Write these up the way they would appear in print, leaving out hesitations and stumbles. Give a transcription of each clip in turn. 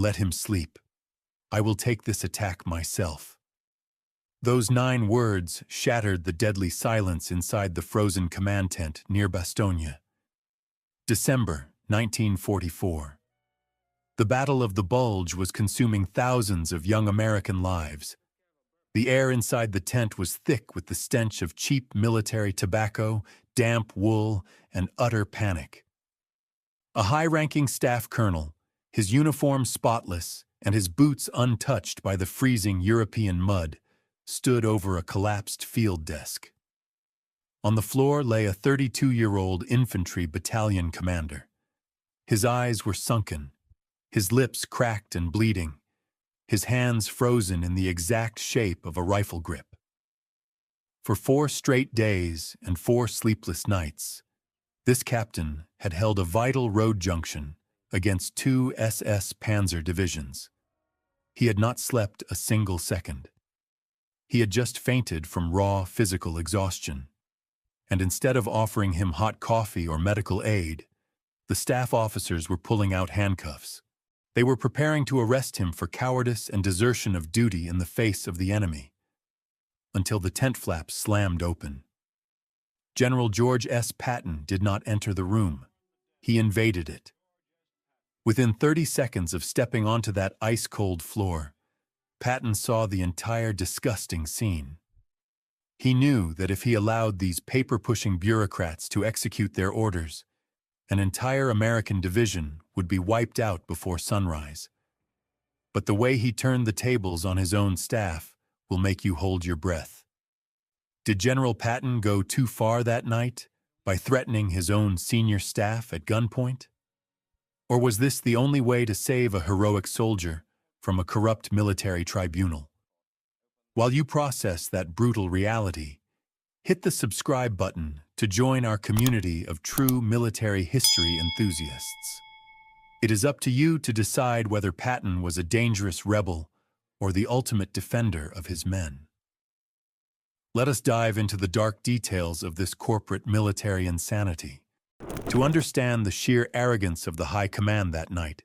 Let him sleep. I will take this attack myself." Those 9 words shattered the deadly silence inside the frozen command tent near Bastogne. December 1944. The Battle of the Bulge was consuming thousands of young American lives. The air inside the tent was thick with the stench of cheap military tobacco, damp wool, and utter panic. A high-ranking staff colonel, his uniform spotless and his boots untouched by the freezing European mud, stood over a collapsed field desk. On the floor lay a 32-year-old infantry battalion commander. His eyes were sunken, his lips cracked and bleeding, his hands frozen in the exact shape of a rifle grip. For 4 straight days and 4 sleepless nights, this captain had held a vital road junction against 2 SS Panzer divisions. He had not slept a single second. He had just fainted from raw physical exhaustion, and instead of offering him hot coffee or medical aid, the staff officers were pulling out handcuffs. They were preparing to arrest him for cowardice and desertion of duty in the face of the enemy, until the tent flaps slammed open. General George S. Patton did not enter the room. He invaded it. Within 30 seconds of stepping onto that ice-cold floor, Patton saw the entire disgusting scene. He knew that if he allowed these paper-pushing bureaucrats to execute their orders, an entire American division would be wiped out before sunrise. But the way he turned the tables on his own staff will make you hold your breath. Did General Patton go too far that night by threatening his own senior staff at gunpoint? Or was this the only way to save a heroic soldier from a corrupt military tribunal? While you process that brutal reality, hit the subscribe button to join our community of true military history enthusiasts. It is up to you to decide whether Patton was a dangerous rebel or the ultimate defender of his men. Let us dive into the dark details of this corporate military insanity. To understand the sheer arrogance of the high command that night,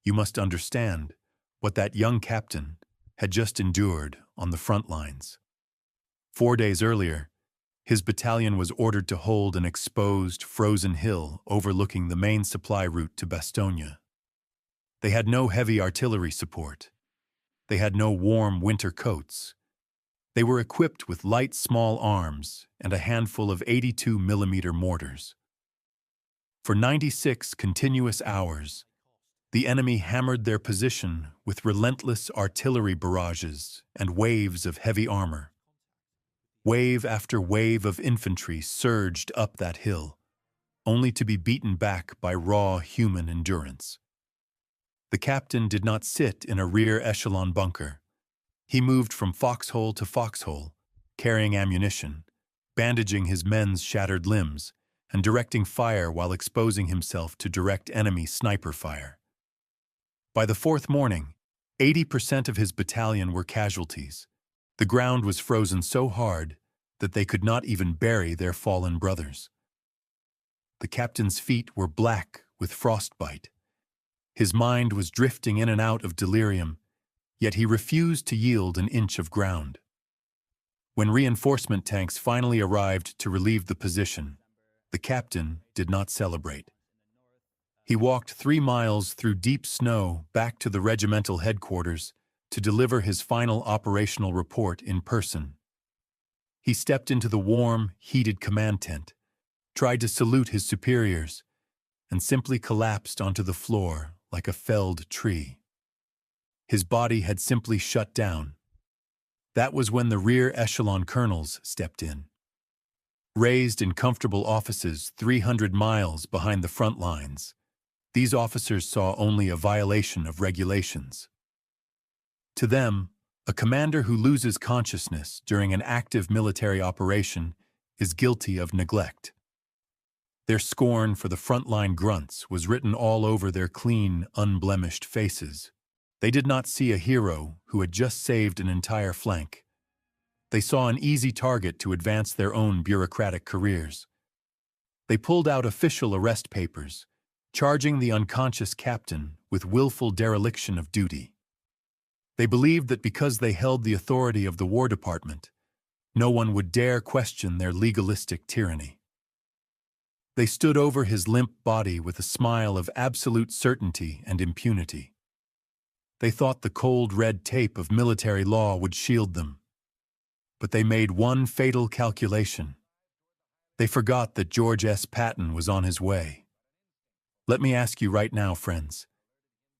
you must understand what that young captain had just endured on the front lines. 4 days earlier, his battalion was ordered to hold an exposed, frozen hill overlooking the main supply route to Bastogne. They had no heavy artillery support. They had no warm winter coats. They were equipped with light small arms and a handful of 82mm mortars. For 96 continuous hours, the enemy hammered their position with relentless artillery barrages and waves of heavy armor. Wave after wave of infantry surged up that hill, only to be beaten back by raw human endurance. The captain did not sit in a rear echelon bunker. He moved from foxhole to foxhole, carrying ammunition, bandaging his men's shattered limbs, and directing fire while exposing himself to direct enemy sniper fire. By the 4th morning, 80% of his battalion were casualties. The ground was frozen so hard that they could not even bury their fallen brothers. The captain's feet were black with frostbite. His mind was drifting in and out of delirium, yet he refused to yield an inch of ground. When reinforcement tanks finally arrived to relieve the position, the captain did not celebrate. He walked 3 miles through deep snow back to the regimental headquarters to deliver his final operational report in person. He stepped into the warm, heated command tent, tried to salute his superiors, and simply collapsed onto the floor like a felled tree. His body had simply shut down. That was when the rear echelon colonels stepped in. Raised in comfortable offices 300 miles behind the front lines, these officers saw only a violation of regulations. To them, a commander who loses consciousness during an active military operation is guilty of neglect. Their scorn for the frontline grunts was written all over their clean, unblemished faces. They did not see a hero who had just saved an entire flank. They saw an easy target to advance their own bureaucratic careers. They pulled out official arrest papers, charging the unconscious captain with willful dereliction of duty. They believed that because they held the authority of the War Department, no one would dare question their legalistic tyranny. They stood over his limp body with a smile of absolute certainty and impunity. They thought the cold red tape of military law would shield them. But they made one fatal calculation. They forgot that George S. Patton was on his way. Let me ask you right now, friends,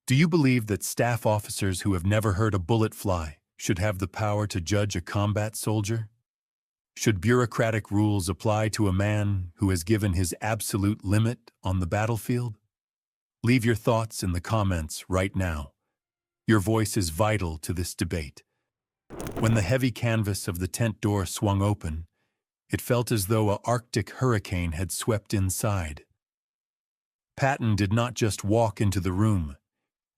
do you believe that staff officers who have never heard a bullet fly should have the power to judge a combat soldier? Should bureaucratic rules apply to a man who has given his absolute limit on the battlefield? Leave your thoughts in the comments right now. Your voice is vital to this debate. When the heavy canvas of the tent door swung open, it felt as though an Arctic hurricane had swept inside. Patton did not just walk into the room.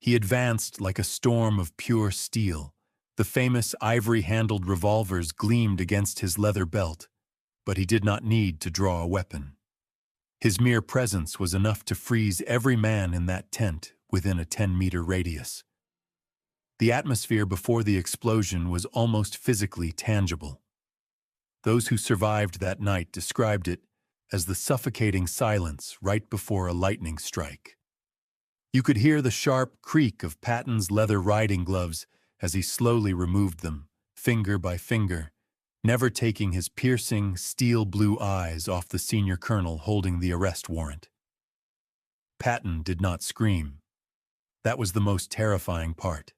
He advanced like a storm of pure steel. The famous ivory-handled revolvers gleamed against his leather belt, but he did not need to draw a weapon. His mere presence was enough to freeze every man in that tent within a 10-meter radius. The atmosphere before the explosion was almost physically tangible. Those who survived that night described it as the suffocating silence right before a lightning strike. You could hear the sharp creak of Patton's leather riding gloves as he slowly removed them, finger by finger, never taking his piercing, steel-blue eyes off the senior colonel holding the arrest warrant. Patton did not scream. That was the most terrifying part.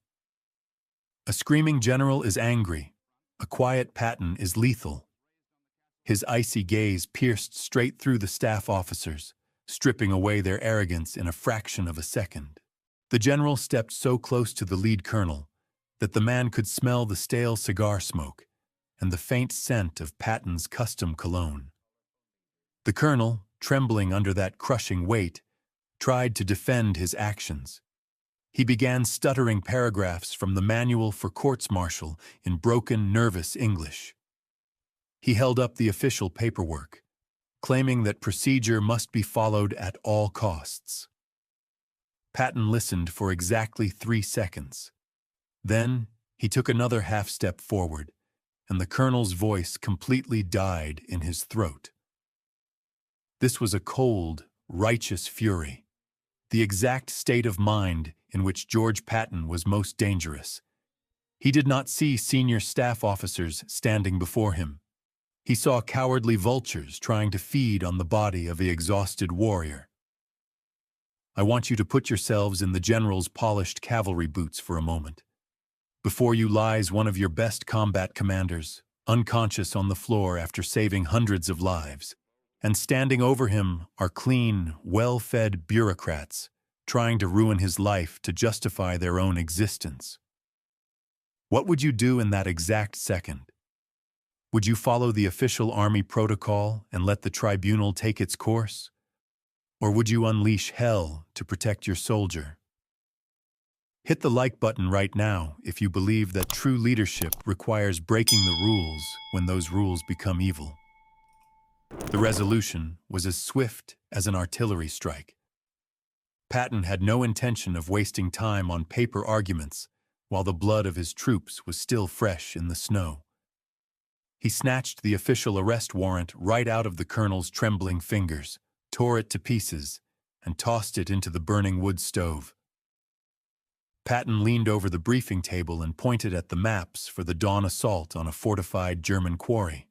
A screaming general is angry. A quiet Patton is lethal. His icy gaze pierced straight through the staff officers, stripping away their arrogance in a fraction of a second. The general stepped so close to the lead colonel that the man could smell the stale cigar smoke and the faint scent of Patton's custom cologne. The colonel, trembling under that crushing weight, tried to defend his actions. He began stuttering paragraphs from the Manual for Courts-Martial in broken, nervous English. He held up the official paperwork, claiming that procedure must be followed at all costs. Patton listened for exactly 3 seconds. Then, he took another half-step forward, and the colonel's voice completely died in his throat. This was a cold, righteous fury, the exact state of mind in which George Patton was most dangerous. He did not see senior staff officers standing before him. He saw cowardly vultures trying to feed on the body of the exhausted warrior. I want you to put yourselves in the general's polished cavalry boots for a moment. Before you lies one of your best combat commanders, unconscious on the floor after saving hundreds of lives, and standing over him are clean, well-fed bureaucrats trying to ruin his life to justify their own existence. What would you do in that exact second? Would you follow the official army protocol and let the tribunal take its course? Or would you unleash hell to protect your soldier? Hit the like button right now if you believe that true leadership requires breaking the rules when those rules become evil. The resolution was as swift as an artillery strike. Patton had no intention of wasting time on paper arguments while the blood of his troops was still fresh in the snow. He snatched the official arrest warrant right out of the colonel's trembling fingers, tore it to pieces, and tossed it into the burning wood stove. Patton leaned over the briefing table and pointed at the maps for the dawn assault on a fortified German quarry.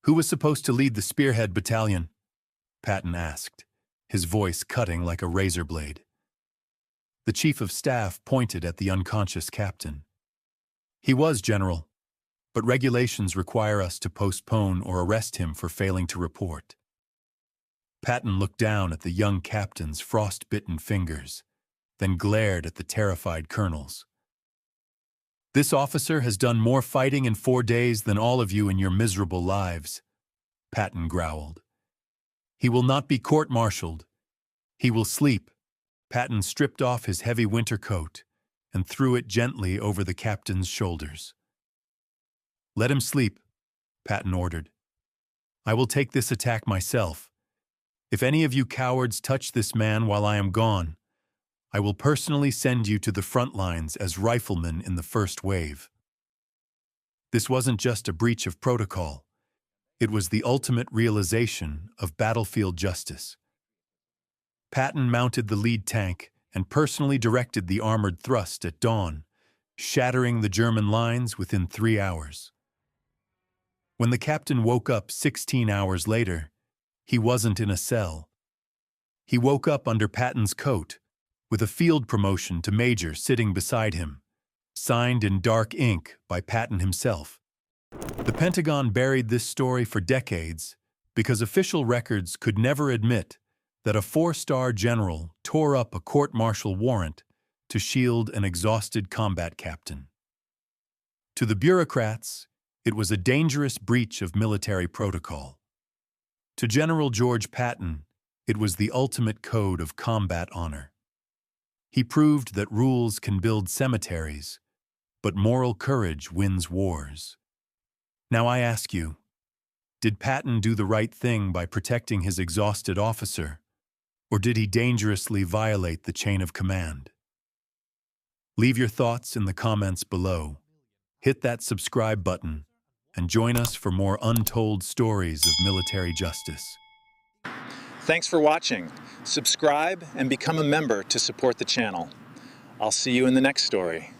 "Who was supposed to lead the Spearhead Battalion?" Patton asked, his voice cutting like a razor blade. The chief of staff pointed at the unconscious captain. "He was, General, but regulations require us to postpone or arrest him for failing to report." Patton looked down at the young captain's frost-bitten fingers, then glared at the terrified colonels. "This officer has done more fighting in 4 days than all of you in your miserable lives," Patton growled. "He will not be court-martialed. He will sleep." Patton stripped off his heavy winter coat and threw it gently over the captain's shoulders. "Let him sleep," Patton ordered. "I will take this attack myself. If any of you cowards touch this man while I am gone, I will personally send you to the front lines as riflemen in the first wave. This wasn't just a breach of protocol. It was the ultimate realization of battlefield justice. Patton mounted the lead tank and personally directed the armored thrust at dawn, shattering the German lines within 3 hours. When the captain woke up 16 hours later, he wasn't in a cell. He woke up under Patton's coat, with a field promotion to major sitting beside him, signed in dark ink by Patton himself. The Pentagon buried this story for decades because official records could never admit that a 4-star general tore up a court-martial warrant to shield an exhausted combat captain. To the bureaucrats, it was a dangerous breach of military protocol. To General George Patton, it was the ultimate code of combat honor. He proved that rules can build cemeteries, but moral courage wins wars. Now I ask you, did Patton do the right thing by protecting his exhausted officer, or did he dangerously violate the chain of command? Leave your thoughts in the comments below. Hit that subscribe button and join us for more untold stories of military justice. Thanks for watching. Subscribe and become a member to support the channel. I'll see you in the next story.